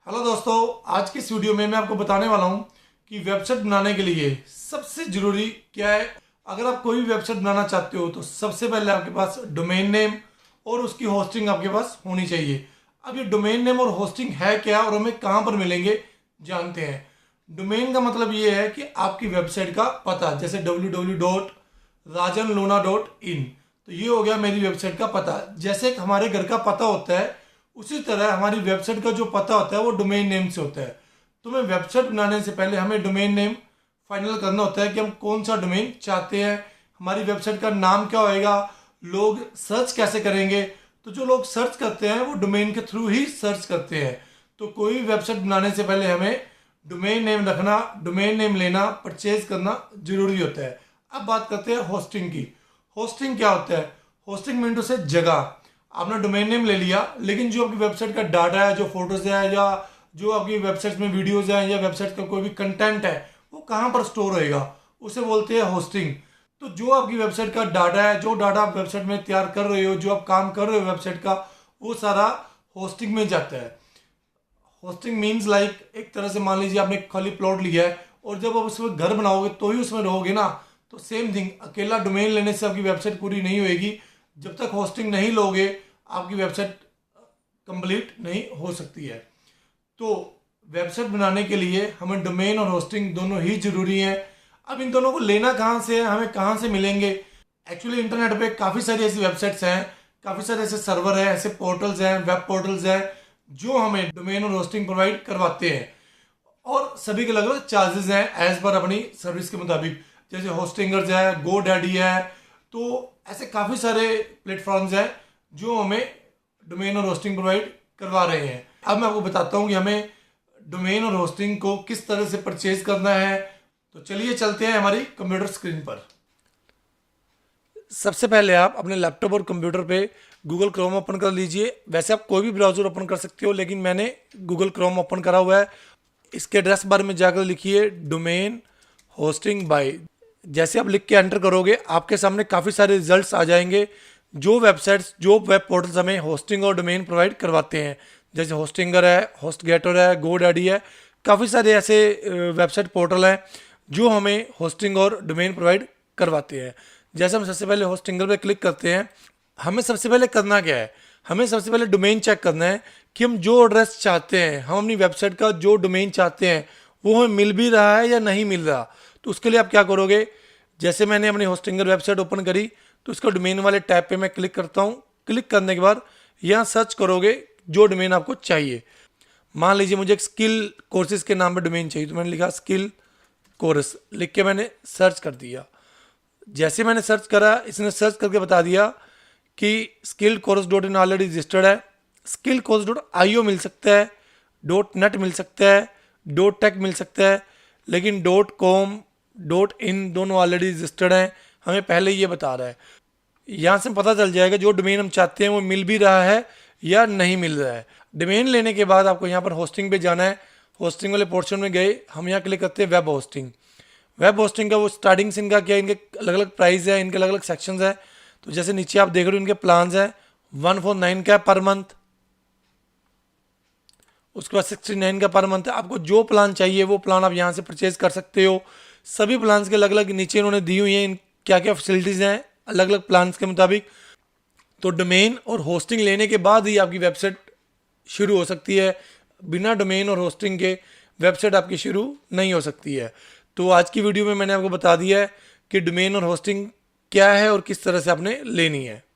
Hello दोस्तों, आज की इस वीडियो में मैं आपको बताने वाला हूं कि वेबसाइट बनाने के लिए सबसे जरूरी क्या है। अगर आप कोई भी वेबसाइट बनाना चाहते हो तो सबसे पहले आपके पास डोमेन नेम और उसकी होस्टिंग आपके पास होनी चाहिए। अब ये डोमेन नेम और होस्टिंग है क्या और हमें कहाँ पर मिलेंगे जानते हैं। डोमेन का मतलब ये है कि आपकी वेबसाइट का पता, जैसे www.rajanluna.in, तो ये हो गया मेरी वेबसाइट का पता। जैसे एक हमारे घर का पता होता है उसी तरह हमारी वेबसाइट का जो पता होता है वो डोमेन नेम से होता है। तो मैं वेबसाइट बनाने से पहले हमें डोमेन नेम फाइनल करना होता है कि हम कौन सा डोमेन चाहते हैं, हमारी वेबसाइट का नाम क्या होएगा, लोग सर्च कैसे करेंगे। तो जो लोग सर्च करते हैं वो डोमेन के थ्रू ही सर्च करते हैं। तो कोई भी वेबसाइट बनाने से पहले हमें डोमेन नेम रखना, डोमेन नेम लेना, परचेज करना जरूरी होता है। अब बात करते हैं होस्टिंग की। होस्टिंग क्या होता है? होस्टिंग मीन टू से जगह। आपने डोमेन नेम ले लिया, लेकिन जो आपकी वेबसाइट का डाटा है, जो फोटोज है या जो आपकी वेबसाइट में वीडियोज है या वेबसाइट का कोई भी कंटेंट है, वो कहाँ पर स्टोर होएगा, उसे बोलते हैं होस्टिंग। तो जो आपकी वेबसाइट का डाटा है, जो डाटा आप वेबसाइट में तैयार कर रहे हो, जो आप काम कर रहे हो वेबसाइट का, वो सारा होस्टिंग में जाता है। होस्टिंग मीन्स लाइक एक तरह से मान लीजिए आपने खाली प्लॉट लिया है और जब आप उसमें घर बनाओगे तो ही उसमें रहोगे ना। तो सेम थिंग, अकेला डोमेन लेने से आपकी वेबसाइट पूरी नहीं होएगी। जब तक होस्टिंग नहीं लोगे आपकी वेबसाइट कंप्लीट नहीं हो सकती है। तो वेबसाइट बनाने के लिए हमें डोमेन और होस्टिंग दोनों ही जरूरी हैं। अब इन दोनों को लेना कहाँ से है, हमें कहाँ से मिलेंगे? एक्चुअली इंटरनेट पे काफ़ी सारी ऐसी वेबसाइट्स हैं, काफ़ी सारे ऐसे सर्वर हैं, ऐसे पोर्टल्स हैं, वेब पोर्टल्स हैं जो हमें डोमेन और होस्टिंग प्रोवाइड करवाते हैं। और सभी के अलग अलग चार्जेस हैं एज पर अपनी सर्विस के मुताबिक। जैसे होस्टिंगर्स है, गो डैडी है, तो ऐसे काफ़ी सारे प्लेटफॉर्म्स हैं जो हमें डोमेन और होस्टिंग प्रोवाइड करवा रहे हैं। अब मैं आपको बताता हूँ कि हमें डोमेन और होस्टिंग को किस तरह से परचेज करना है। तो चलिए चलते हैं हमारी कंप्यूटर स्क्रीन पर। सबसे पहले आप अपने लैपटॉप और कंप्यूटर पे गूगल क्रोम ओपन कर लीजिए। वैसे आप कोई भी ब्राउज़र ओपन कर सकते हो, लेकिन मैंने गूगल क्रोम ओपन करा हुआ है। इसके एड्रेस बार में जाकर लिखिए डोमेन होस्टिंग बाय। जैसे आप लिख के एंटर करोगे आपके सामने काफ़ी सारे रिजल्ट्स आ जाएंगे। जो वेबसाइट्स, जो वेब पोर्टल्स हमें होस्टिंग और डोमेन प्रोवाइड करवाते हैं, जैसे होस्टिंगर है, होस्टगेटर है, गोडैडी है, काफ़ी सारे ऐसे वेबसाइट पोर्टल हैं जो हमें होस्टिंग और डोमेन प्रोवाइड करवाते हैं। जैसे हम सबसे पहले होस्टिंगर पे क्लिक करते हैं, हमें सबसे पहले करना क्या है? हमें सबसे पहले डोमेन चेक करना है कि हम जो एड्रेस चाहते हैं, हम अपनी वेबसाइट का जो डोमेन चाहते हैं वो हमें मिल भी रहा है या नहीं मिल रहा। तो उसके लिए आप क्या करोगे? जैसे मैंने अपनी होस्टिंगर वेबसाइट ओपन करी तो उसका डोमेन वाले टैब पे मैं क्लिक करता हूँ। क्लिक करने के बाद यहाँ सर्च करोगे जो डोमेन आपको चाहिए। मान लीजिए मुझे एक स्किल कोर्सेज के नाम पे डोमेन चाहिए, तो मैंने लिखा स्किल कोर्स, लिख के मैंने सर्च कर दिया। जैसे मैंने सर्च करा, इसने सर्च करके बता दिया कि skill course dot in already registered है। स्किल कोर्स डॉट आई ओ मिल सकता है, डॉट नेट मिल सकता है, डॉट टेक मिल सकता है, लेकिन डॉट कॉम, डॉट इन दोनों ऑलरेडी रजिस्टर्ड हैं। हमें पहले ये बता रहा है। यहाँ से पता चल जाएगा जो डोमेन हम चाहते हैं वो मिल भी रहा है या नहीं मिल रहा है। डोमेन लेने के बाद आपको यहाँ पर होस्टिंग पे जाना है। होस्टिंग वाले पोर्शन में गए, हम यहाँ क्लिक करते हैं वेब होस्टिंग। वेब होस्टिंग का वो स्टार्टिंग से इनका क्या, इनके अलग अलग प्राइस है, इनके अलग अलग सेक्शंस है। तो जैसे नीचे आप देख रहे हो इनके प्लान्स हैं। 149 का पर मंथ, उसके बाद 69 का पर मंथ है। आपको जो प्लान चाहिए वो प्लान आप यहाँ से परचेज कर सकते हो। सभी प्लान्स के अलग अलग नीचे इन्होंने दी हुई हैं क्या क्या फैसिलिटीज़ हैं अलग अलग प्लान्स के मुताबिक। तो डोमेन और होस्टिंग लेने के बाद ही आपकी वेबसाइट शुरू हो सकती है। बिना डोमेन और होस्टिंग के वेबसाइट आपकी शुरू नहीं हो सकती है। तो आज की वीडियो में मैंने आपको बता दिया है कि डोमेन और होस्टिंग क्या है और किस तरह से आपने लेनी है।